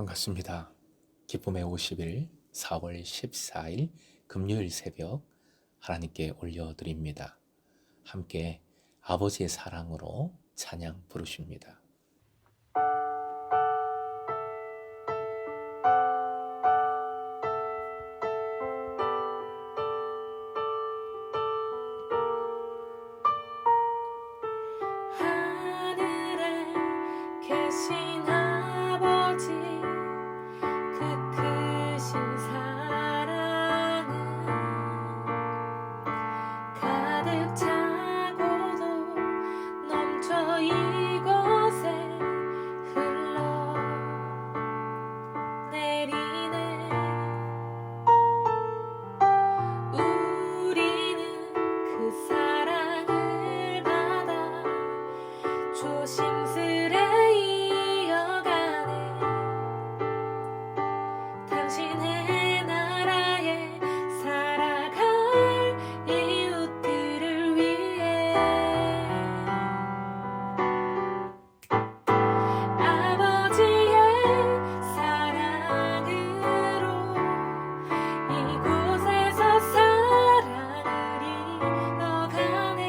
반갑습니다. 기쁨의 50일 4월 14일 금요일 새벽 하나님께 올려드립니다. 함께 아버지의 사랑으로 찬양 부르십니다. 하늘에 계신 아버지 그 크신 사랑은 가득 차고도 넘쳐 이곳에 흘러내리네. 우리는 그 사랑을 받아 조심스레 이어가네. 당신의 나라에 살아갈 이웃들을 위해 아버지의 사랑으로 이곳에서 사랑을 이어가네.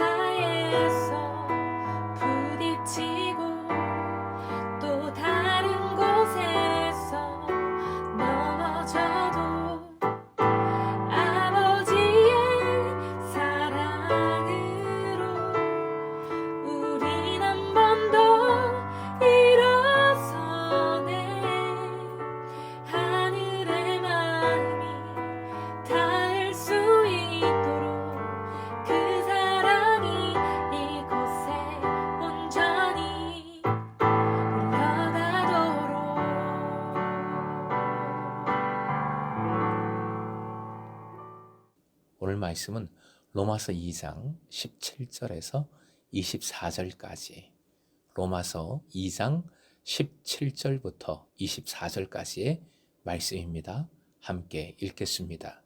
어딘가에서 부딪히고 또 다른 곳에서 넘어져도 아버지의 사랑으로 우린 한 번 더 일어서네. 하늘의 마음이 닿을 수 있도록 그 사랑이 이곳에 온전히 흘러가도록. 오늘 말씀은 로마서 2장 17절에서 24절까지, 로마서 2장 17절부터 24절까지의 말씀입니다. 함께 읽겠습니다.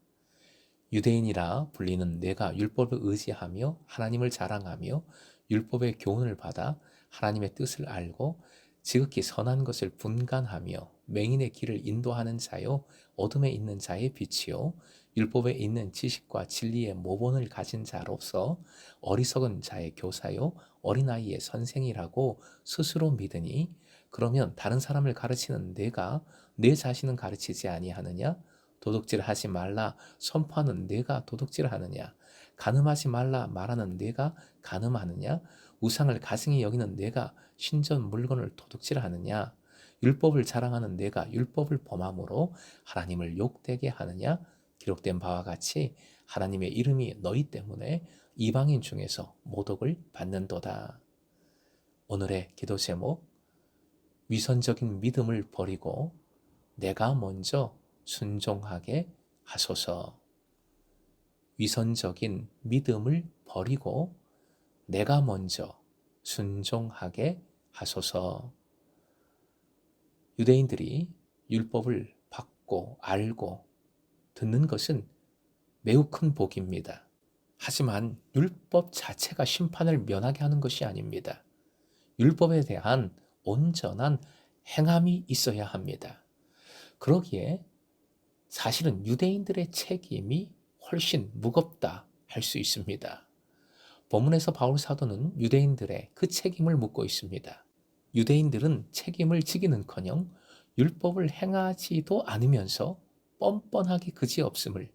유대인이라 불리는 내가 율법을 의지하며 하나님을 자랑하며 율법의 교훈을 받아 하나님의 뜻을 알고 지극히 선한 것을 분간하며 맹인의 길을 인도하는 자요 어둠에 있는 자의 빛이요 율법에 있는 지식과 진리의 모본을 가진 자로서 어리석은 자의 교사요 어린아이의 선생이라고 스스로 믿으니, 그러면 다른 사람을 가르치는 내가 내 자신은 가르치지 아니하느냐? 도둑질하지 말라 선포하는 내가 도둑질하느냐? 간음하지 말라 말하는 내가 간음하느냐? 우상을 가증히 여기는 내가 신전 물건을 도둑질하느냐? 율법을 자랑하는 내가 율법을 범함으로 하나님을 욕되게 하느냐? 기록된 바와 같이 하나님의 이름이 너희 때문에 이방인 중에서 모독을 받는도다. 오늘의 기도 제목, 위선적인 믿음을 버리고 내가 먼저 순종하게 하소서. 위선적인 믿음을 버리고 내가 먼저 순종하게 하소서. 유대인들이 율법을 받고 알고 듣는 것은 매우 큰 복입니다. 하지만 율법 자체가 심판을 면하게 하는 것이 아닙니다. 율법에 대한 온전한 행함이 있어야 합니다. 그러기에 사실은 유대인들의 책임이 훨씬 무겁다 할 수 있습니다. 본문에서 바울 사도는 유대인들의 그 책임을 묻고 있습니다. 유대인들은 책임을 지기는커녕 율법을 행하지도 않으면서 뻔뻔하게 그지없음을,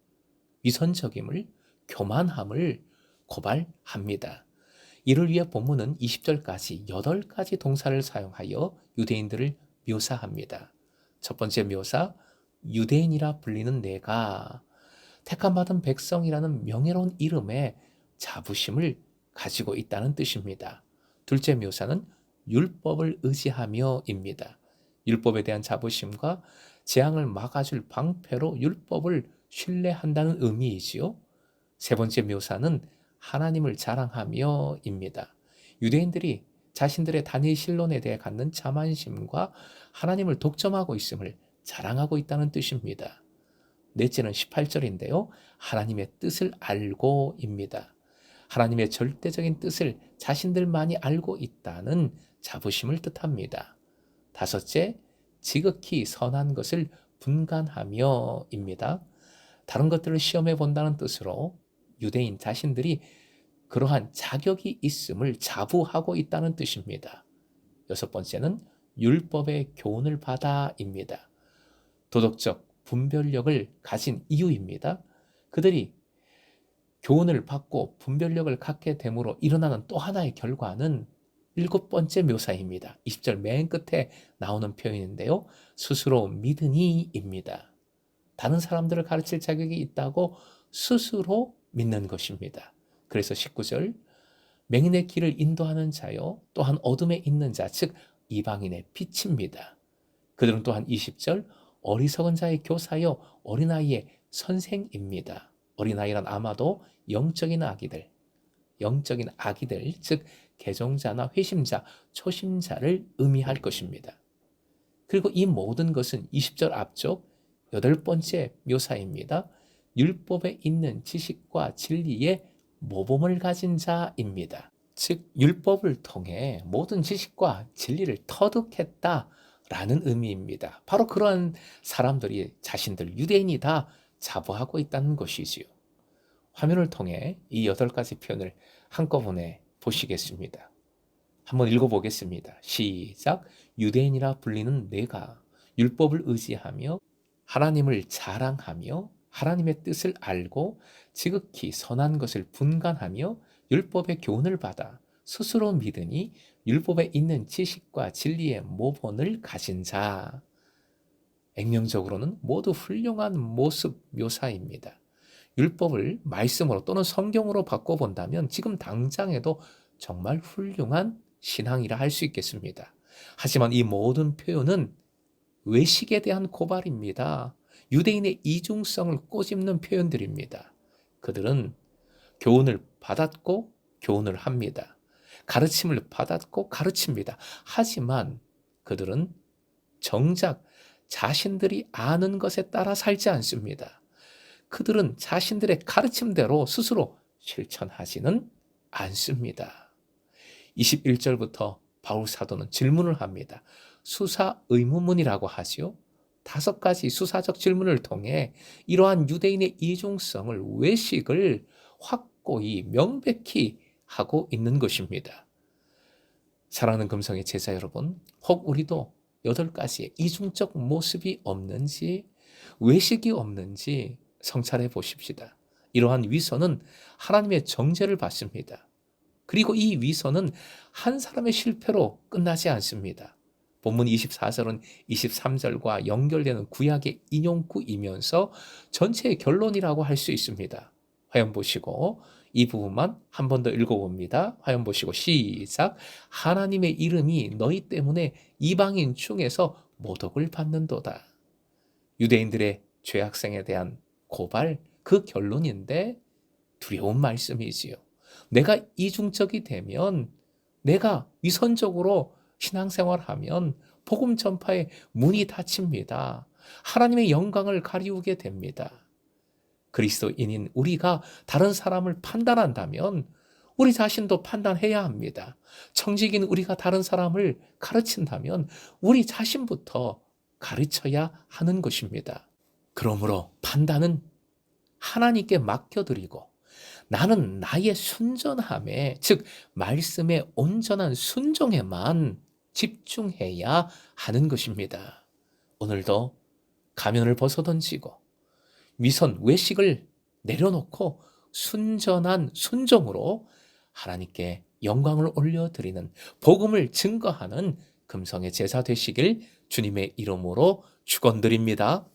위선적임을, 교만함을 고발합니다. 이를 위해 본문은 20절까지 8가지 동사를 사용하여 유대인들을 묘사합니다. 첫 번째 묘사, 유대인이라 불리는 내가, 택함받은 백성이라는 명예로운 이름에 자부심을 가지고 있다는 뜻입니다. 둘째 묘사는 율법을 의지하며입니다. 율법에 대한 자부심과 재앙을 막아줄 방패로 율법을 신뢰한다는 의미이지요. 세 번째 묘사는 하나님을 자랑하며입니다. 유대인들이 자신들의 단일 신론에 대해 갖는 자만심과 하나님을 독점하고 있음을 자랑하고 있다는 뜻입니다. 넷째는 18절인데요. 하나님의 뜻을 알고입니다. 하나님의 절대적인 뜻을 자신들만이 알고 있다는 자부심을 뜻합니다. 다섯째, 지극히 선한 것을 분간하며입니다. 다른 것들을 시험해 본다는 뜻으로 유대인 자신들이 그러한 자격이 있음을 자부하고 있다는 뜻입니다. 여섯 번째는 율법의 교훈을 받아입니다. 도덕적 분별력을 가진 이유입니다. 그들이 교훈을 받고 분별력을 갖게 됨으로 일어나는 또 하나의 결과는 일곱 번째 묘사입니다. 20절 맨 끝에 나오는 표현인데요. 스스로 믿으니입니다. 다른 사람들을 가르칠 자격이 있다고 스스로 믿는 것입니다. 그래서 19절 맹인의 길을 인도하는 자요 또한 어둠에 있는 자 즉 이방인의 빛입니다. 그들은 또한 20절 어리석은 자의 교사요 어린아이의 선생입니다. 어린아이란 아마도 영적인 아기들 즉 개종자나 회심자, 초심자를 의미할 것입니다. 그리고 이 모든 것은 20절 앞쪽 여덟 번째 묘사입니다. 율법에 있는 지식과 진리의 모범을 가진 자입니다. 즉 율법을 통해 모든 지식과 진리를 터득했다라는 의미입니다. 바로 그러한 사람들이 자신들 유대인이다 자부하고 있다는 것이지요. 화면을 통해 이 여덟 가지 표현을 한꺼번에 보시겠습니다. 한번 읽어보겠습니다. 시작. 유대인이라 불리는 내가 율법을 의지하며 하나님을 자랑하며 하나님의 뜻을 알고 지극히 선한 것을 분간하며 율법의 교훈을 받아 스스로 믿으니 율법에 있는 지식과 진리의 모본을 가진 자. 액면적으로는 모두 훌륭한 모습 묘사입니다. 율법을 말씀으로 또는 성경으로 바꿔본다면 지금 당장에도 정말 훌륭한 신앙이라 할 수 있겠습니다. 하지만 이 모든 표현은 외식에 대한 고발입니다. 유대인의 이중성을 꼬집는 표현들입니다. 그들은 교훈을 받았고 교훈을 합니다. 가르침을 받았고 가르칩니다. 하지만 그들은 정작 자신들이 아는 것에 따라 살지 않습니다. 그들은 자신들의 가르침대로 스스로 실천하지는 않습니다. 21절부터 바울 사도는 질문을 합니다. 수사 의문문이라고 하지요. 5가지 수사적 질문을 통해 이러한 유대인의 이중성을 외식을 확고히 명백히 하고 있는 것입니다. 사랑하는 금성의 제자 여러분, 혹 우리도 8가지의 이중적 모습이 없는지 외식이 없는지 성찰해 보십시다. 이러한 위선은 하나님의 정죄를 받습니다. 그리고 이 위선은 한 사람의 실패로 끝나지 않습니다. 본문 24절은 23절과 연결되는 구약의 인용구이면서 전체의 결론이라고 할 수 있습니다. 화면 보시고 이 부분만 한 번 더 읽어봅니다. 화면 보시고 시작. 하나님의 이름이 너희 때문에 이방인 중에서 모독을 받는도다. 유대인들의 죄악성에 대한 고발, 그 결론인데 두려운 말씀이지요. 내가 이중적이 되면, 내가 위선적으로 신앙생활하면 복음 전파의 문이 닫힙니다. 하나님의 영광을 가리우게 됩니다. 그리스도인인 우리가 다른 사람을 판단한다면 우리 자신도 판단해야 합니다. 청직인 우리가 다른 사람을 가르친다면 우리 자신부터 가르쳐야 하는 것입니다. 그러므로 판단은 하나님께 맡겨드리고 나는 나의 순전함에, 즉 말씀의 온전한 순종에만 집중해야 하는 것입니다. 오늘도 가면을 벗어던지고 위선, 외식을 내려놓고 순전한 순종으로 하나님께 영광을 올려드리는, 복음을 증거하는 금성의 제사 되시길 주님의 이름으로 축원드립니다.